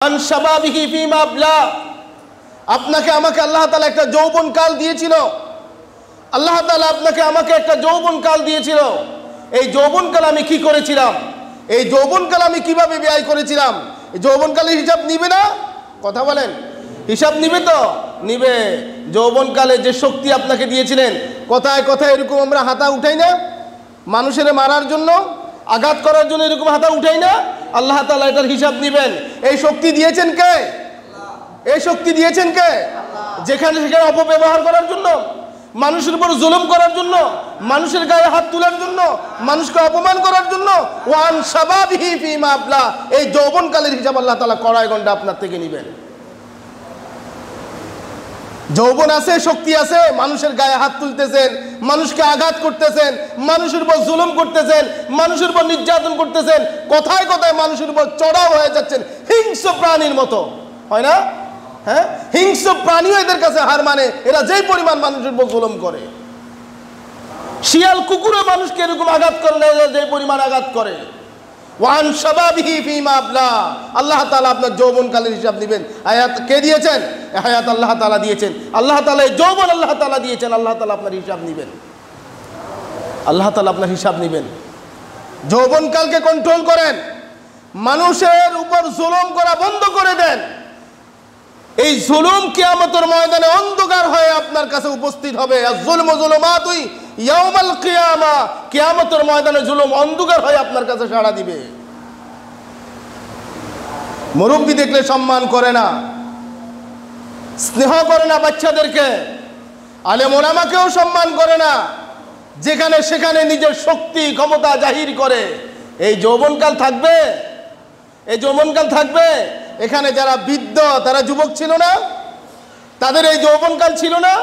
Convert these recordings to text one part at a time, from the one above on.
One শাবাবিহি ফিমা আবলা, আপনাকে আমাকে আল্লাহ তাআলা একটা যৌবনকাল দিয়েছিল। আল্লাহ তাআলা আপনাকে আমাকে একটা যৌবনকাল দিয়েছিল। এই যৌবনকাল আমি কি করেছিলাম, এই যৌবনকাল আমি কিভাবে ব্যয় করেছিলাম, এই যৌবনকালের হিসাব নিবে না? কথা বলেন, হিসাব নিবে তো? নিবে। যৌবনকালে যে শক্তি আপনাকে দিয়েছিলেন, কথায় কথায় এরকম আমরা হাতা উঠাই না? মানুষের মারার জন্য, আঘাত করার জন্য এরকম হাতা উঠাই না? আল্লাহ তাআলা এটার হিসাব নিবেন। এই শক্তি দিয়েছেন কে? এই শক্তি দিয়েছেন কে? যেখানে সেখানে অপব্যবহার করার জন্য, মানুষের উপর জুলুম করার জন্য, মানুষের গায়ে হাত তোলার জন্য, মানুষকে অপমান করার জন্য। ওয়ান শাবাবিহি ফিমা আবলা, এই যৌবনকালের হিসাব আল্লাহ তাআলা কড়াই গন্ডা আপনার থেকে নেবেন। যৌবন আছে, শক্তি আছে, মানুষের গায়ে হাত তুলতেছেন, মানুষকে আঘাত করতেছেন, মানুষের উপর জুলুম করতেছেন, মানুষের উপর নির্যাতন করতেছেন, কথায় কথায় মানুষের উপর চড়াও হয়ে যাচ্ছেন হিংস্র প্রাণীর মতো, হয় না? হ্যাঁ, হিংস্র প্রাণীও এদের কাছে হার মানে, এরা যেই পরিমাণ মানুষের উপর জুলুম করে। শিয়াল কুকুরও মানুষকে এরকম আঘাত করে না, যে পরিমাণ আঘাত করে। ওয়ান শাবাবিহি ফিমা আবলা, আল্লাহ তাআলা আপনার যৌবনকালের হিসাব নেবেন। আয়াত কে দিয়েছেন? আয়াত আল্লাহ তাআলা দিয়েছেন। আল্লাহ তাআলা এই যৌবন আল্লাহ তাআলা দিয়েছেন, আল্লাহ তাআলা আপনার হিসাব নেবেন। আল্লাহ তাআলা আপনার হিসাব নেবেন। যৌবনকালকে কন্ট্রোল করেন, মানুষের উপর জুলুম করা বন্ধ করে দেন। এই জুলুম কিয়ামতের ময়দানে অন্ধকার হয়ে আপনার কাছে উপস্থিত হবে। আয-যুলমু যুলুমাতুন ইয়াউমাল কিয়ামা, কিয়ামতের ময়দানে জুলুম অন্ধকার হয়ে আপনার কাছে সাড়া দিবে। মুরব্বি দেখলে সম্মান করে না, স্নেহ করে না বাচ্চাদেরকে, আলেম ওলামাকেও সম্মান করে না, যেখানে সেখানে নিজের শক্তি ক্ষমতা জাহির করে। এই যৌবনকাল থাকবে? এই যৌবনকাল থাকবে? এখানে যারা বৃদ্ধ তারা যুবক ছিল না? তাদের এই যৌবনকাল ছিল না?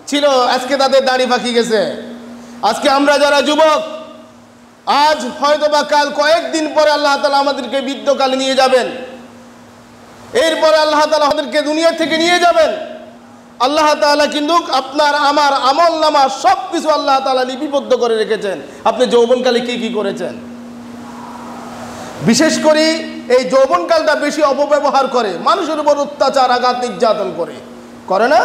ছিল। আজকে তাদের দাড়ি পাকি গেছে। আজকে আমরা যারা যুবক, আজ হয়তো বা কাল কয়েকদিন পরে আল্লাহ তাআলা আমাদেরকে বৃদ্ধকালে নিয়ে যাবেন। এরপরে আল্লাহ তাআলা আমাদেরকে দুনিয়া থেকে নিয়ে যাবেন। আল্লাহ তাআলা কিন্তু আপনার আমার আমল নামা সব কিছু আল্লাহ তাআলা লিপিবদ্ধ করে রেখেছেন, আপনি যৌবনকালে কি কি করেছেন। বিশেষ করে এই যৌবনকালটা বেশি অপব্যবহার করে, মানুষের উপর অত্যাচার আঘাত নির্যাতন করে না?